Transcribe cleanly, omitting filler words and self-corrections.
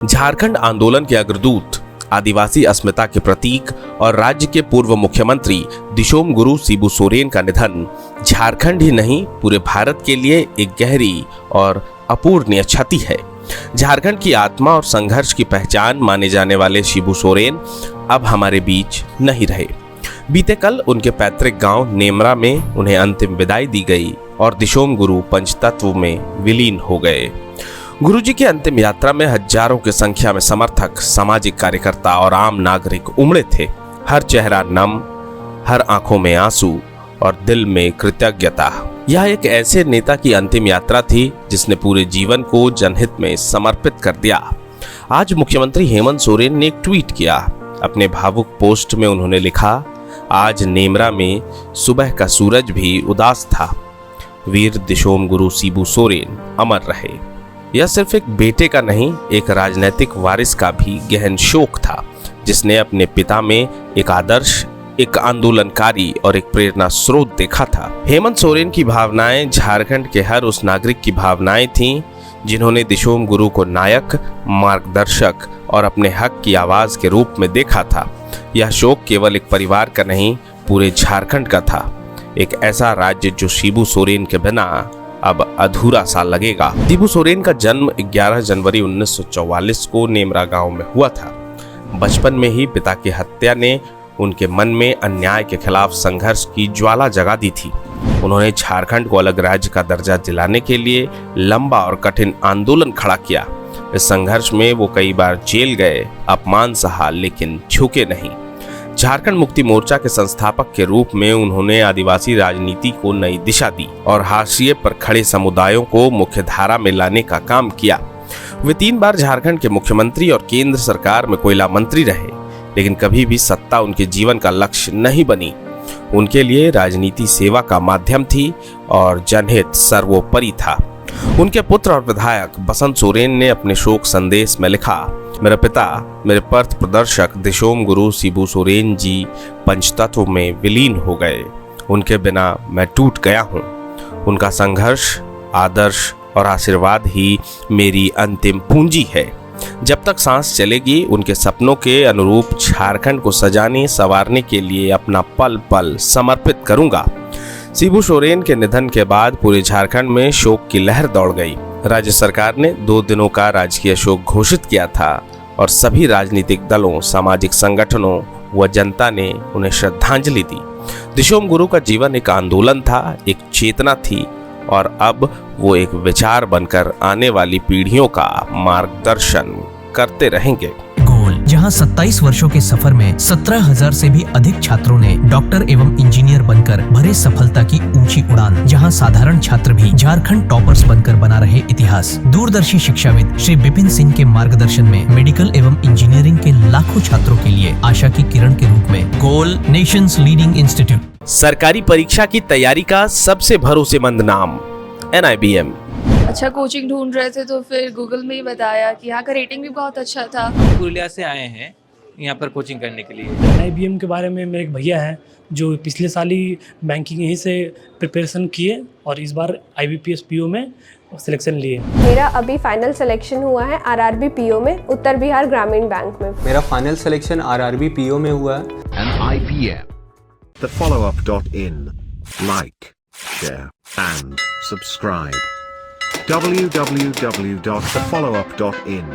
झारखंड आंदोलन के अग्रदूत, आदिवासी अस्मिता के प्रतीक और राज्य के पूर्व मुख्यमंत्री दिशोम गुरु शिबू सोरेन का निधन झारखंड ही नहीं पूरे भारत के लिए एक गहरी और अपूरणीय क्षति है। झारखंड की आत्मा और संघर्ष की पहचान माने जाने वाले शिबू सोरेन अब हमारे बीच नहीं रहे। बीते कल उनके पैतृक गांव नेमरा में उन्हें अंतिम विदाई दी गई और दिशोम गुरु पंचतत्व में विलीन हो गए। गुरुजी की अंतिम यात्रा में हजारों की संख्या में समर्थक, सामाजिक कार्यकर्ता और आम नागरिक उमड़े थे। हर चेहरा नम, हर आंखों में आंसू और दिल में कृतज्ञता। यह एक ऐसे नेता की अंतिम यात्रा थी जिसने पूरे जीवन को जनहित में समर्पित कर दिया। आज मुख्यमंत्री हेमंत सोरेन ने एक ट्वीट किया। अपने भावुक पोस्ट में उन्होंने लिखा, आज नेमरा में सुबह का सूरज भी उदास था। वीर दिशोम गुरु शिबू सोरेन अमर रहे। यह सिर्फ एक बेटे का नहीं, एक राजनीतिक वारिस का भी गहन शोक था, जिसने अपने पिता में एक आदर्श, एक आंदोलनकारी और एक प्रेरणा स्रोत देखा था। हेमंत सोरेन की भावनाएं झारखंड के हर उस नागरिक की भावनाएं थीं जिन्होंने दिशोम गुरु को नायक, मार्गदर्शक और अपने हक की आवाज के रूप में देखा था। यह शोक केवल एक परिवार का नहीं, पूरे झारखंड का था। एक ऐसा राज्य जो शिबू सोरेन के बिना अब अधूरा सा लगेगा। शिबू सोरेन का जन्म 11 जनवरी 1944 को नेमरा गांव में हुआ था। बचपन में ही पिता की हत्या ने उनके मन में अन्याय के खिलाफ संघर्ष की ज्वाला जगा दी थी। उन्होंने झारखंड को अलग राज्य का दर्जा दिलाने के लिए लंबा और कठिन आंदोलन खड़ा किया। इस संघर्ष में वो कई बार जेल गए, अपमान सहा, लेकिन झुके नहीं। झारखंड मुक्ति मोर्चा के संस्थापक के रूप में उन्होंने आदिवासी राजनीति को नई दिशा दी और हाशिए पर खड़े समुदायों को मुख्य धारा में लाने का काम किया। वे 3 बार झारखंड के मुख्यमंत्री और केंद्र सरकार में कोयला मंत्री रहे, लेकिन कभी भी सत्ता उनके जीवन का लक्ष्य नहीं बनी। उनके लिए राजनीति सेवा का माध्यम थी और जनहित सर्वोपरि था। उनके पुत्र और विधायक बसंत सोरेन ने अपने शोक संदेश में लिखा, मेरे पिता, मेरे पथ प्रदर्शक दिशोम गुरु शिबू सोरेन जी पंचतत्व में विलीन हो गए। उनके बिना मैं टूट गया हूँ। उनका संघर्ष, आदर्श और आशीर्वाद ही मेरी अंतिम पूंजी है। जब तक सांस चलेगी, उनके सपनों के अनुरूप झारखंड को सजाने संवारने के लिए अपना पल पल समर्पित करूंगा। शिबू सोरेन के निधन के बाद पूरे झारखंड में शोक की लहर दौड़ गई। राज्य सरकार ने 2 दिनों का राजकीय शोक घोषित किया था और सभी राजनीतिक दलों, सामाजिक संगठनों व जनता ने उन्हें श्रद्धांजलि दी। दिशोम गुरु का जीवन एक आंदोलन था, एक चेतना थी और अब वो एक विचार बनकर आने वाली पीढ़ियों का मार्गदर्शन करते रहेंगे। गोल, जहां 27 वर्षों के सफर में 17,000 से भी अधिक छात्रों ने डॉक्टर एवं इंजीनियर बनकर भरे सफलता की ऊंची उड़ान, जहां साधारण छात्र भी झारखंड टॉपर्स बनकर बना रहे इतिहास। दूरदर्शी शिक्षाविद श्री विपिन सिंह के मार्गदर्शन में मेडिकल एवं इंजीनियरिंग के लाखों छात्रों के लिए आशा की किरण के रूप में गोल, नेशंस लीडिंग इंस्टीट्यूट। सरकारी परीक्षा की तैयारी का सबसे भरोसेमंद नाम NIBM। अच्छा कोचिंग ढूंढ रहे थे तो फिर गूगल में ही बताया कि यहाँ का रेटिंग भी बहुत अच्छा था। पुरुलिया से आए हैं यहाँ पर कोचिंग करने के लिए। IBM के बारे में मेरे एक भैया हैं जो पिछले साल ही बैंकिंग यहीं से प्रिपरेशन किए और इस बार IBPS PO में सिलेक्शन लिए। मेरा अभी फाइनल सिलेक्शन हुआ है RRB PO में, उत्तर बिहार ग्रामीण बैंक में। मेरा फाइनल सिलेक्शन RRB PO में हुआ है। IBM, thefollowup.in. Like, share and subscribe. www.thefollowup.in